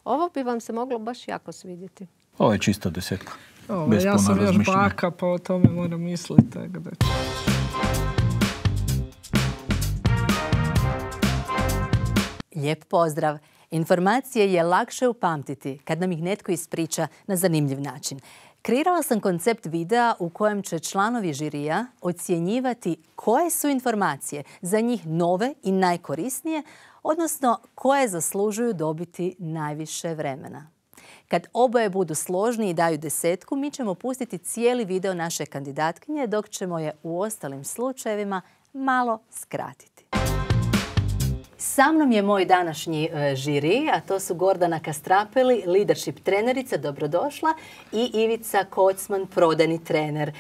Ovo bi vam se moglo baš jako svidjeti. Ovo je čista 10. Ja sam još baka, pa o tome moram misliti. Lijep pozdrav. Informacije je lakše upamtiti kad nam ih netko ispriča na zanimljiv način. Kreirala sam koncept videa u kojem će članovi žirija ocjenjivati koje su informacije za njih nove i najkorisnije, odnosno koje zaslužuju dobiti najviše vremena. Kad oboje budu složni i daju 10, mi ćemo pustiti cijeli video naše kandidatkinje, dok ćemo je u ostalim slučajevima malo skratiti. Sa mnom je moj današnji žiri, a to su Gordana Kastrapeli, leadership trenerica, dobrodošla, i Ivica Kocman, prodajni trener.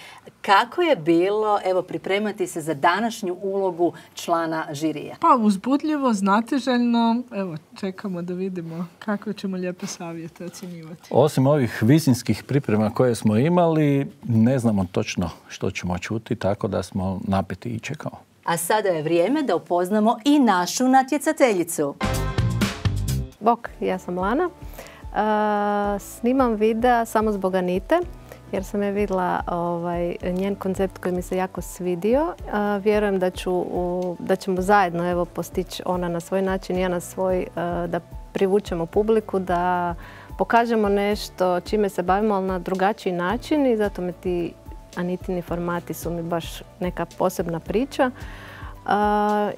Kako je bilo pripremati se za današnju ulogu člana žirija? Pa uzbudljivo, znatiželjno. Evo, čekamo da vidimo kakve ćemo lijepe savjete ocjenjivati. Osim ovih visinskih priprema koje smo imali, ne znamo točno što ćemo čuti, tako da smo napeti i čekamo. A sada je vrijeme da upoznamo i našu natjecateljicu. Bok, ja sam Lana. Snimam videa samo zbog Anite, jer sam je vidjela njen koncept koji mi se jako svidio. Vjerujem da ćemo zajedno postići, ona na svoj način i ja na svoj, da privučemo publiku, da pokažemo nešto čime se bavimo, ali na drugačiji način, i zato me ti Anitini formati su mi baš neka posebna priča.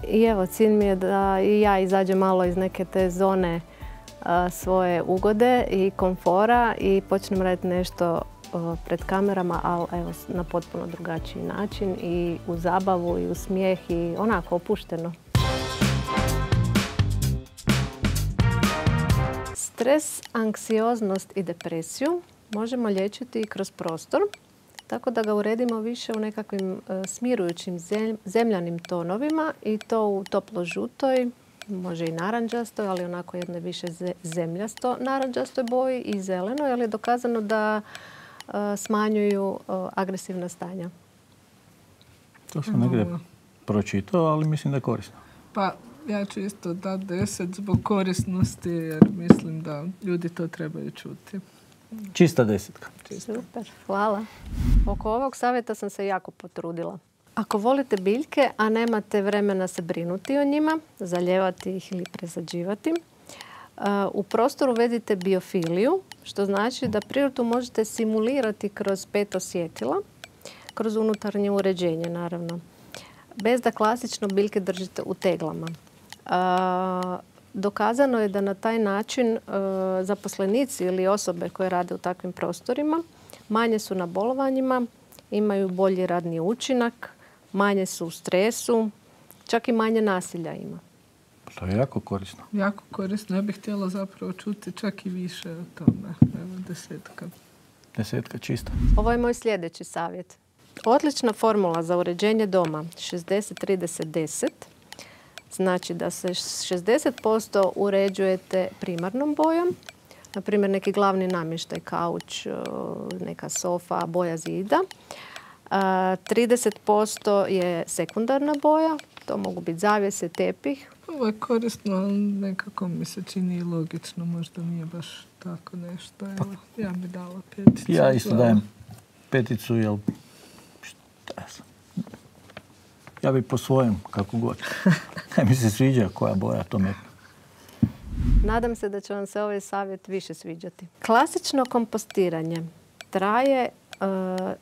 I evo, cilj mi je da i ja izađem malo iz neke te zone svoje ugode i komfora i počnem raditi nešto pred kamerama, ali evo, na potpuno drugačiji način, i u zabavu i u smijeh i onako opušteno. Stres, anksioznost i depresiju možemo liječiti i kroz prostor, tako da ga uredimo više u nekakvim smirujućim zemljanim tonovima, i to u toplo-žutoj, može i naranđastoj, ali onako jednoj više zemljasto naranđastoj boji, i zelenoj, ali je dokazano da smanjuju agresivna stanja. To sam negdje pročitao, ali mislim da je korisno. Pa ja ću isto dati 10 zbog korisnosti, jer mislim da ljudi to trebaju čuti. Čista 10. Super, hvala. Oko ovog savjeta sam se jako potrudila. Ako volite biljke, a nemate vremena se brinuti o njima, zalijevati ih ili presađivati, u prostoru uvedite biofiliju, što znači da prirodu možete simulirati kroz 5 osjetila, kroz unutarnje uređenje, naravno, bez da klasično biljke držite u teglama. Dokazano je da na taj način zaposlenici ili osobe koje rade u takvim prostorima manje su na bolovanjima, imaju bolji radni učinak, manje su u stresu, čak i manje nasilja ima. To je jako korisno. Jako korisno. Ja bih htjela zapravo čuti čak i više o tome. Evo, 10. 10 čista. Ovo je moj sljedeći savjet. Odlična formula za uređenje doma 60-30-10. Znači da se 60% uređujete primarnom bojom, na primjer neki glavni namještaj, kauč, neka sofa, boja zida. 30% je sekundarna boja, to mogu biti zavjese, tepih. Ovo je korisno, ali nekako mi se čini logično, možda nije baš tako nešto. Evo, ja bi dala 5. Ja isto dajem 5, jer šta sam? Ja bi po svojem, kako god. Mi se sviđa koja boja, to me... Nadam se da će vam se ovaj savjet više sviđati. Klasično kompostiranje traje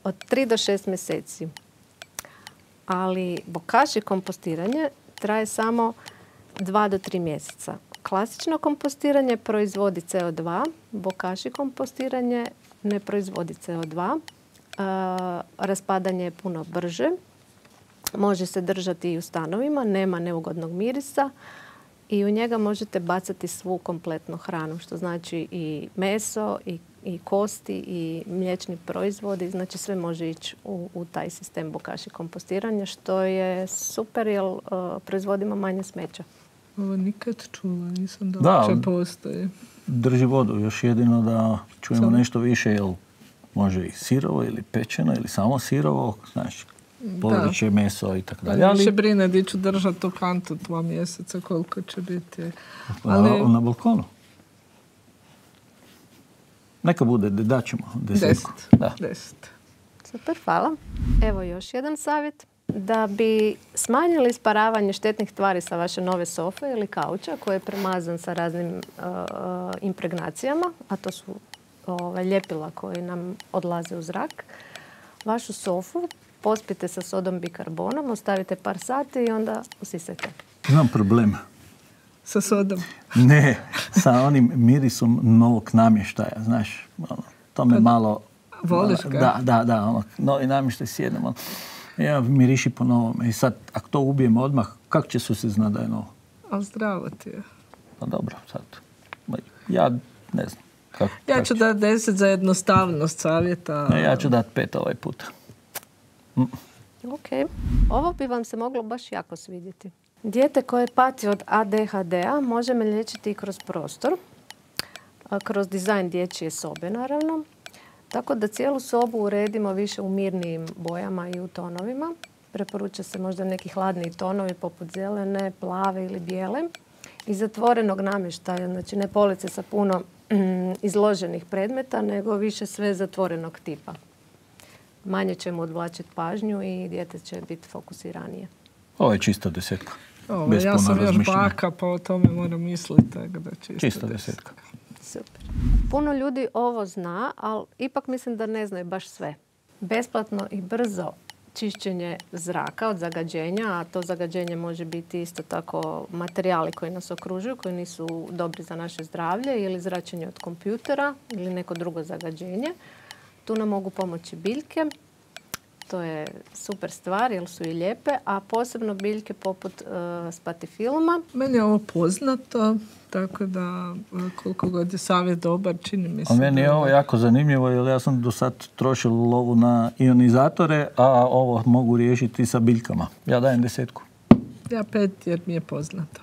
od 3 do 6 mjeseci. Ali bokaši kompostiranje traje samo 2 do 3 mjeseca. Klasično kompostiranje proizvodi CO2, bokaši kompostiranje ne proizvodi CO2. Raspadanje je puno brže. Može se držati i u stanovima, nema neugodnog mirisa, i u njega možete bacati svu kompletnu hranu, što znači i meso, i kosti, i mliječni proizvodi. Znači sve može ići u taj sistem bokaši kompostiranja, što je super jer proizvodimo manje smeća. Ovo nikad čula, nisam da uopće postoji. Drži vodu, još jedino da čujemo nešto više, jel može i sirovo ili pečeno ili samo sirovo, znači povrće, meso i tako dalje. Više brine di ću držati tu kantu 2 mjeseca, koliko će biti. Na balkonu. Neka bude, daćemo 10. 10. Super, hvala. Evo još jedan savjet. Da bi smanjili isparavanje štetnih tvari sa vaše nove sofe ili kauča koji je premazan sa raznim impregnacijama, a to su ljepila koji nam odlaze u zrak, vašu sofu pospite sa sodom bikarbonom, ostavite par sati i onda usisajte. Imam problem. Sa sodom? Ne, sa onim mirisom novog namještaja, znaš. To me malo... Voliš ga? Da, novi namještaj sjednem. Ja miriši po novome. I sad, ako to ubijem odmah, kako će se znati da je novo? Ali zdravo ti je. Pa dobro, sad. Ja ne znam. Ja ću dati 10 za jednostavnost savjeta. Ne, ja ću dati 5 ovaj put. Ok. Ovo bi vam se moglo baš jako svidjeti. Dijete koje pati od ADHD-a možemo liječiti i kroz prostor. Kroz dizajn dječje sobe, naravno. Tako da cijelu sobu uredimo više u mirnijim bojama i u tonovima. Preporuča se možda neki hladniji tonovi poput zelene, plave ili bijele. I zatvorenog namještaja, znači ne police sa puno izloženih predmeta, nego više sve zatvorenog tipa. Manje ćemo odvlačiti pažnju i dijete će biti fokusiranije. Ovo je čista 10. Ja sam još baka, pa o tome moram misliti. Čista 10. Super. Puno ljudi ovo zna, ali ipak mislim da ne znaju baš sve. Besplatno i brzo čišćenje zraka od zagađenja, a to zagađenje može biti isto tako materijali koji nas okružuju, koji nisu dobri za naše zdravlje, ili zračenje od kompjutera ili neko drugo zagađenje. Tu nam mogu pomoći biljke. To je super stvar jer su i lijepe, a posebno biljke poput spatifiluma. Meni je ovo poznato, tako da koliko god je savjet dobar, čini mi se. A meni je ovo jako zanimljivo jer ja sam do sad trošio lovu na ionizatore, a ovo mogu riješiti sa biljkama. Ja dajem 10. Ja 5 jer mi je poznato.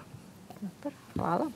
Super, hvala.